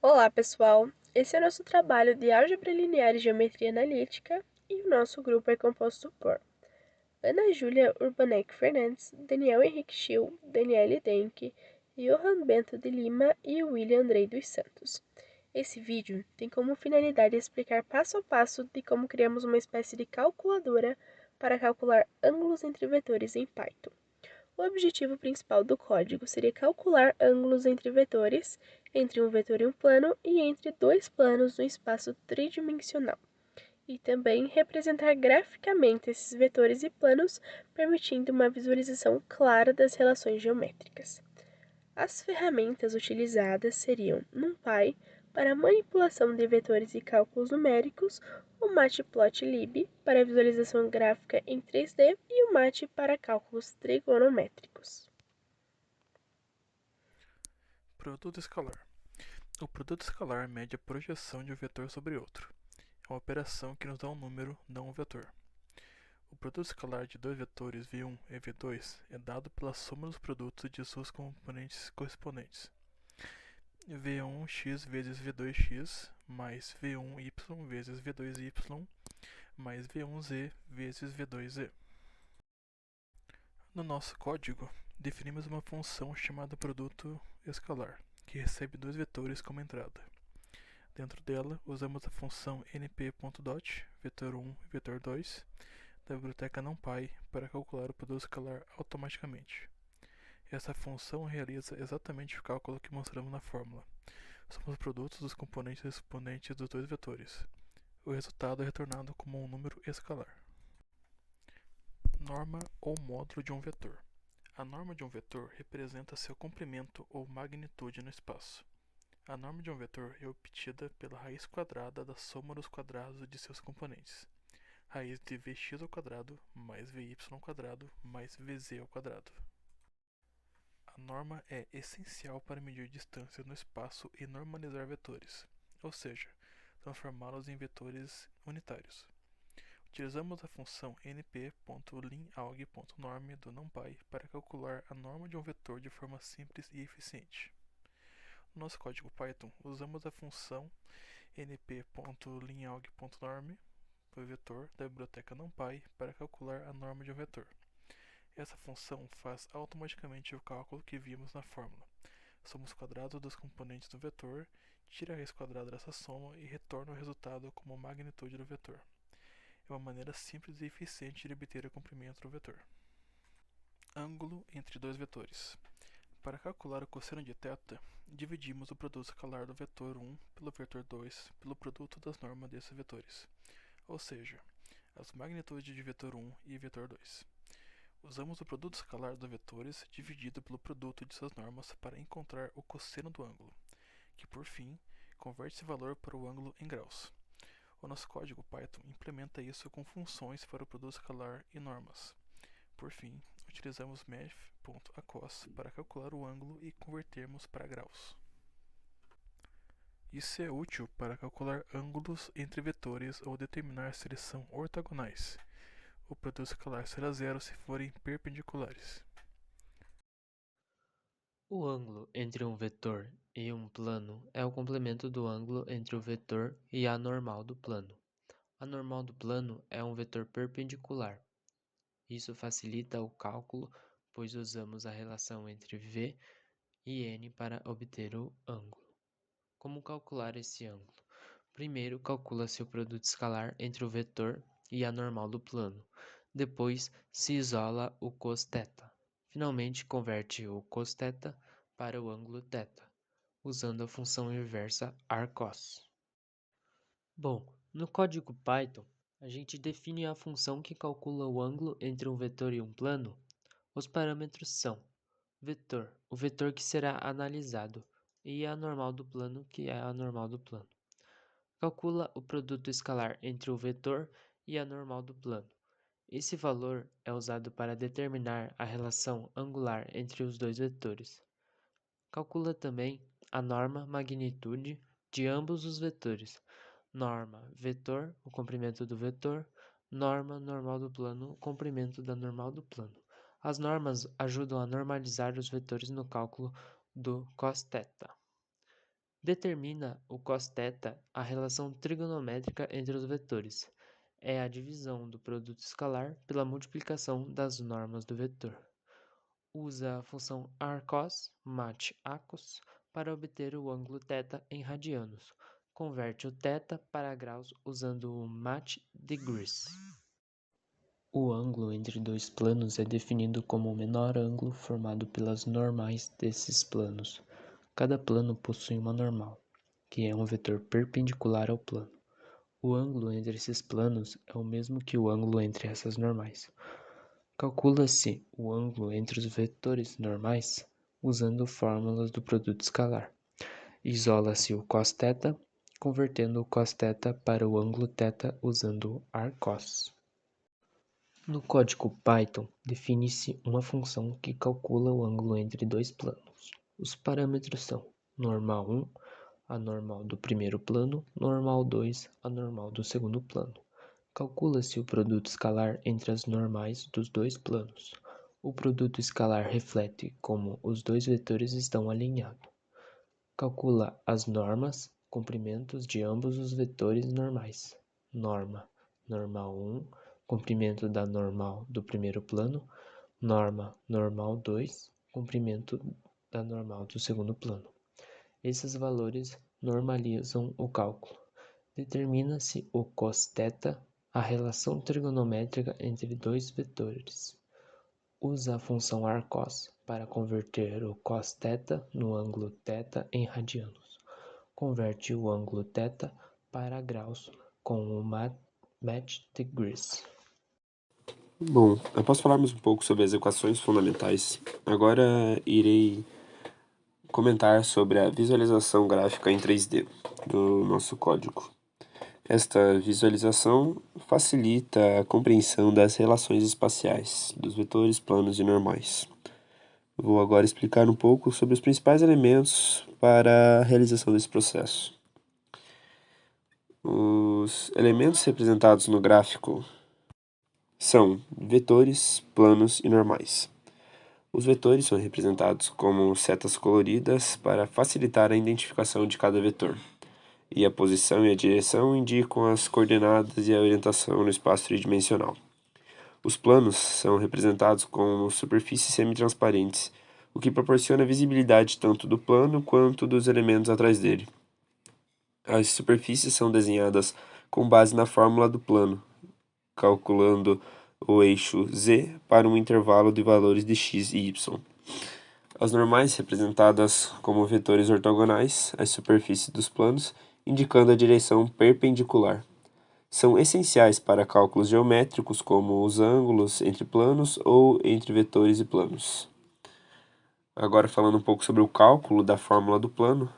Olá, pessoal! Esse é o nosso trabalho de Álgebra Linear e Geometria Analítica e o nosso grupo é composto por Ana Júlia Urbanek Fernandes, Daniel Henrique Schill, Daniele Denk, Johan Bento de Lima e William Andrei dos Santos. Esse vídeo tem como finalidade explicar passo a passo de como criamos uma espécie de calculadora para calcular ângulos entre vetores em Python. O objetivo principal do código seria calcular ângulos entre vetores, entre um vetor e um plano e entre dois planos no espaço tridimensional, e também representar graficamente esses vetores e planos, permitindo uma visualização clara das relações geométricas. As ferramentas utilizadas seriam NumPy para manipulação de vetores e cálculos numéricos, o Matplotlib para visualização gráfica em 3D e o Mat para cálculos trigonométricos. Produto escalar. O produto escalar mede a projeção de um vetor sobre outro. É uma operação que nos dá um número, não um vetor. O produto escalar de dois vetores v1 e v2 é dado pela soma dos produtos de suas componentes correspondentes. v1x vezes v2x mais v1y vezes v2y mais v1z vezes v2z. No nosso código, definimos uma função chamada produto escalar, que recebe dois vetores como entrada. Dentro dela, usamos a função np.dot, vetor1 e vetor2, da biblioteca NumPy para calcular o produto escalar automaticamente. Essa função realiza exatamente o cálculo que mostramos na fórmula. Somos os produtos dos componentes exponentes dos dois vetores. O resultado é retornado como um número escalar. Norma ou módulo de um vetor. A norma de um vetor representa seu comprimento ou magnitude no espaço. A norma de um vetor é obtida pela raiz quadrada da soma dos quadrados de seus componentes. Raiz de vx ao quadrado mais vy ao quadrado mais vz ao quadrado. A norma é essencial para medir distâncias no espaço e normalizar vetores, ou seja, transformá-los em vetores unitários. Utilizamos a função np.linalg.norm do NumPy para calcular a norma de um vetor de forma simples e eficiente. No nosso código Python, usamos a função np.linalg.norm do vetor da biblioteca NumPy para calcular a norma de um vetor. Essa função faz automaticamente o cálculo que vimos na fórmula. Soma os quadrados dos componentes do vetor, tira a raiz quadrada dessa soma e retorna o resultado como magnitude do vetor. É uma maneira simples e eficiente de obter o comprimento do vetor. Ângulo entre dois vetores. Para calcular o cosseno de θ, dividimos o produto escalar do vetor 1 pelo vetor 2 pelo produto das normas desses vetores, ou seja, as magnitudes de vetor 1 e vetor 2. Usamos o produto escalar dos vetores dividido pelo produto de suas normas para encontrar o cosseno do ângulo, que por fim converte esse valor para o ângulo em graus. O nosso código Python implementa isso com funções para o produto escalar e normas. Por fim, utilizamos math.acos para calcular o ângulo e convertermos para graus. Isso é útil para calcular ângulos entre vetores ou determinar se eles são ortogonais. O produto escalar será zero se forem perpendiculares. O ângulo entre um vetor e um plano é o complemento do ângulo entre o vetor e a normal do plano. A normal do plano é um vetor perpendicular. Isso facilita o cálculo, pois usamos a relação entre v e n para obter o ângulo. Como calcular esse ângulo? Primeiro, calcula-se o produto escalar entre o vetor e a normal do plano. Depois, se isola o cos-θ. Finalmente, converte o cos-θ para o ângulo θ, usando a função inversa arcos. Bom, no código Python, a gente define a função que calcula o ângulo entre um vetor e um plano. Os parâmetros são vetor, o vetor que será analisado, e a normal do plano, que é a normal do plano. Calcula o produto escalar entre o vetor e a normal do plano. Esse valor é usado para determinar a relação angular entre os dois vetores. Calcula também a norma magnitude de ambos os vetores. Norma vetor, o comprimento do vetor. Norma normal do plano, o comprimento da normal do plano. As normas ajudam a normalizar os vetores no cálculo do cos θ. Determina o cos-θ a relação trigonométrica entre os vetores. É a divisão do produto escalar pela multiplicação das normas do vetor. Usa a função arcos mat acos para obter o ângulo θ em radianos. Converte o θ para graus usando o mat degrees. O ângulo entre dois planos é definido como o menor ângulo formado pelas normais desses planos. Cada plano possui uma normal, que é um vetor perpendicular ao plano. O ângulo entre esses planos é o mesmo que o ângulo entre essas normais. Calcula-se o ângulo entre os vetores normais usando fórmulas do produto escalar. Isola-se o cos-θ, convertendo o cos-θ para o ângulo θ usando o arcos. No código Python, define-se uma função que calcula o ângulo entre dois planos. Os parâmetros são normal 1, a normal do primeiro plano, normal 2, a normal do segundo plano. Calcula-se o produto escalar entre as normais dos dois planos. O produto escalar reflete como os dois vetores estão alinhados. Calcula as normas, comprimentos de ambos os vetores normais. Norma, normal 1, comprimento da normal do primeiro plano, norma, normal 2, comprimento da normal do segundo plano. Esses valores normalizam o cálculo. Determina-se o cos-θ, a relação trigonométrica entre dois vetores. Usa a função arcos para converter o cos-θ no ângulo θ em radianos. Converte o ângulo θ para graus com o mat degrees. Bom, após falarmos um pouco sobre as equações fundamentais, agora irei comentar sobre a visualização gráfica em 3D do nosso código. Esta visualização facilita a compreensão das relações espaciais dos vetores planos e normais. Vou agora explicar um pouco sobre os principais elementos para a realização desse processo. Os elementos representados no gráfico são vetores, planos e normais. Os vetores são representados como setas coloridas para facilitar a identificação de cada vetor, e a posição e a direção indicam as coordenadas e a orientação no espaço tridimensional. Os planos são representados como superfícies semitransparentes, o que proporciona visibilidade tanto do plano quanto dos elementos atrás dele. As superfícies são desenhadas com base na fórmula do plano, calculando o eixo z para um intervalo de valores de x e y. As normais representadas como vetores ortogonais às superfícies dos planos, indicando a direção perpendicular. São essenciais para cálculos geométricos como os ângulos entre planos ou entre vetores e planos. Agora falando um pouco sobre o cálculo da fórmula do plano.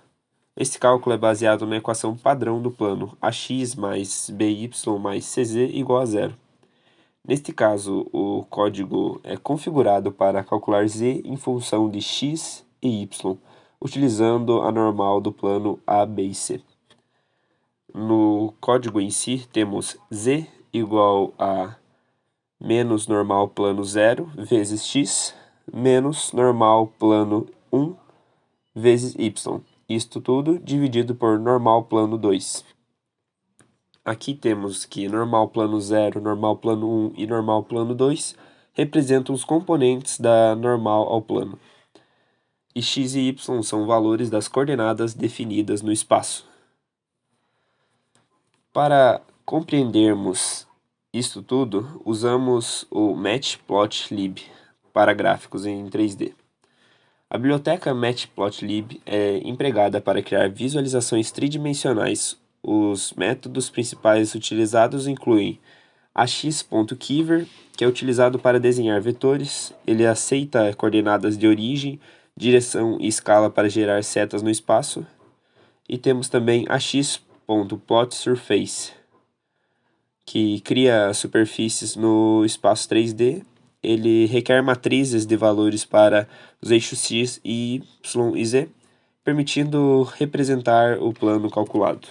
Esse cálculo é baseado na equação padrão do plano, ax mais by mais cz igual a zero. Neste caso, o código é configurado para calcular z em função de x e y, utilizando a normal do plano A, B e C. No código em si, temos z igual a menos normal plano 0 vezes x, menos normal plano 1 vezes y. Isto tudo dividido por normal plano 2. Aqui temos que normal plano 0, normal plano 1 e normal plano 2 representam os componentes da normal ao plano. E x e y são valores das coordenadas definidas no espaço. Para compreendermos isto tudo, usamos o Matplotlib para gráficos em 3D. A biblioteca Matplotlib é empregada para criar visualizações tridimensionais. Os métodos principais utilizados incluem ax.keyword, que é utilizado para desenhar vetores. Ele aceita coordenadas de origem, direção e escala para gerar setas no espaço. E temos também ax.plotSurface, que cria superfícies no espaço 3D. Ele requer matrizes de valores para os eixos x, y e z, permitindo representar o plano calculado.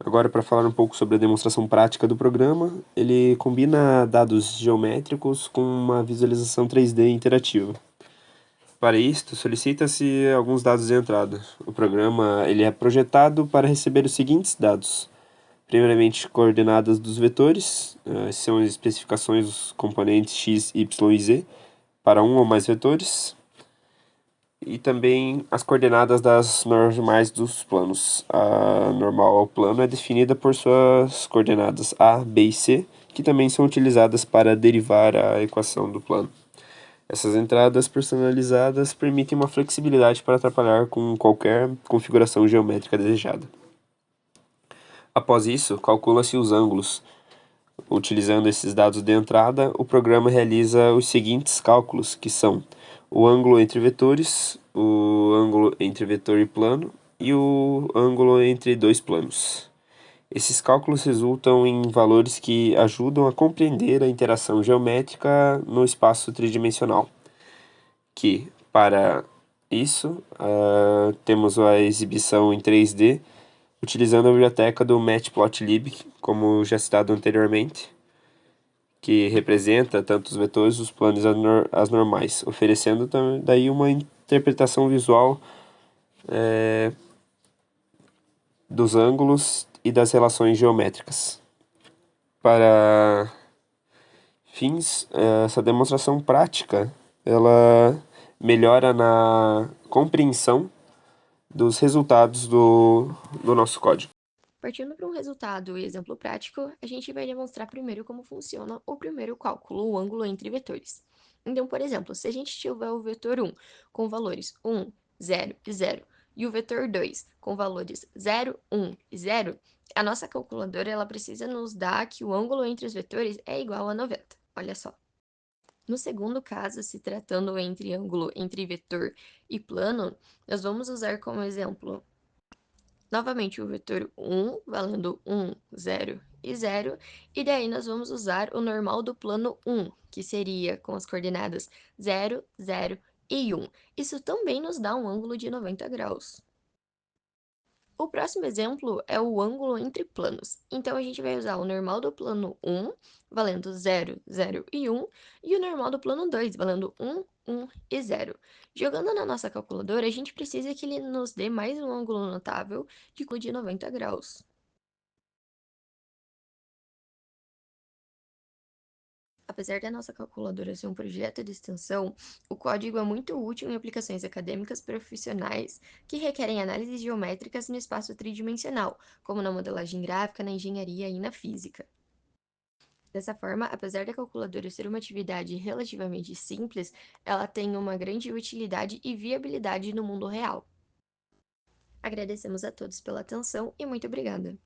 Agora, para falar um pouco sobre a demonstração prática do programa, ele combina dados geométricos com uma visualização 3D interativa. Para isto, solicita-se alguns dados de entrada. O programa ele é projetado para receber os seguintes dados. Primeiramente, coordenadas dos vetores, são as especificações dos componentes x, y e z para um ou mais vetores, e também as coordenadas das normais dos planos. A normal ao plano é definida por suas coordenadas a, b e c, que também são utilizadas para derivar a equação do plano. Essas entradas personalizadas permitem uma flexibilidade para trabalhar com qualquer configuração geométrica desejada. Após isso, calcula-se os ângulos. Utilizando esses dados de entrada, o programa realiza os seguintes cálculos, que são o ângulo entre vetores, o ângulo entre vetor e plano e o ângulo entre dois planos. Esses cálculos resultam em valores que ajudam a compreender a interação geométrica no espaço tridimensional, que, para isso, temos a exibição em 3D, utilizando a biblioteca do Matplotlib, como já citado anteriormente, que representa tanto os vetores, os planos e as normais, oferecendo daí uma interpretação visual dos ângulos e das relações geométricas. Para fins, essa demonstração prática, ela melhora na compreensão dos resultados do nosso código. Partindo para um resultado e exemplo prático, a gente vai demonstrar primeiro como funciona o primeiro cálculo, o ângulo entre vetores. Então, por exemplo, se a gente tiver o vetor 1 com valores 1, 0 e 0, e o vetor 2 com valores 0, 1 e 0, a nossa calculadora ela precisa nos dar que o ângulo entre os vetores é igual a 90. Olha só. No segundo caso, se tratando entre ângulo entre vetor e plano, nós vamos usar como exemplo novamente o vetor 1, valendo 1, 0 e 0, e daí nós vamos usar o normal do plano 1, que seria com as coordenadas 0, 0 e 1. Isso também nos dá um ângulo de 90 graus. O próximo exemplo é o ângulo entre planos. Então, a gente vai usar o normal do plano 1, valendo 0, 0 e 1, e o normal do plano 2, valendo 1, 1 e 0. Jogando na nossa calculadora, a gente precisa que ele nos dê mais um ângulo notável de 90 graus. Apesar da nossa calculadora ser um projeto de extensão, o código é muito útil em aplicações acadêmicas profissionais que requerem análises geométricas no espaço tridimensional, como na modelagem gráfica, na engenharia e na física. Dessa forma, apesar da calculadora ser uma atividade relativamente simples, ela tem uma grande utilidade e viabilidade no mundo real. Agradecemos a todos pela atenção e muito obrigada!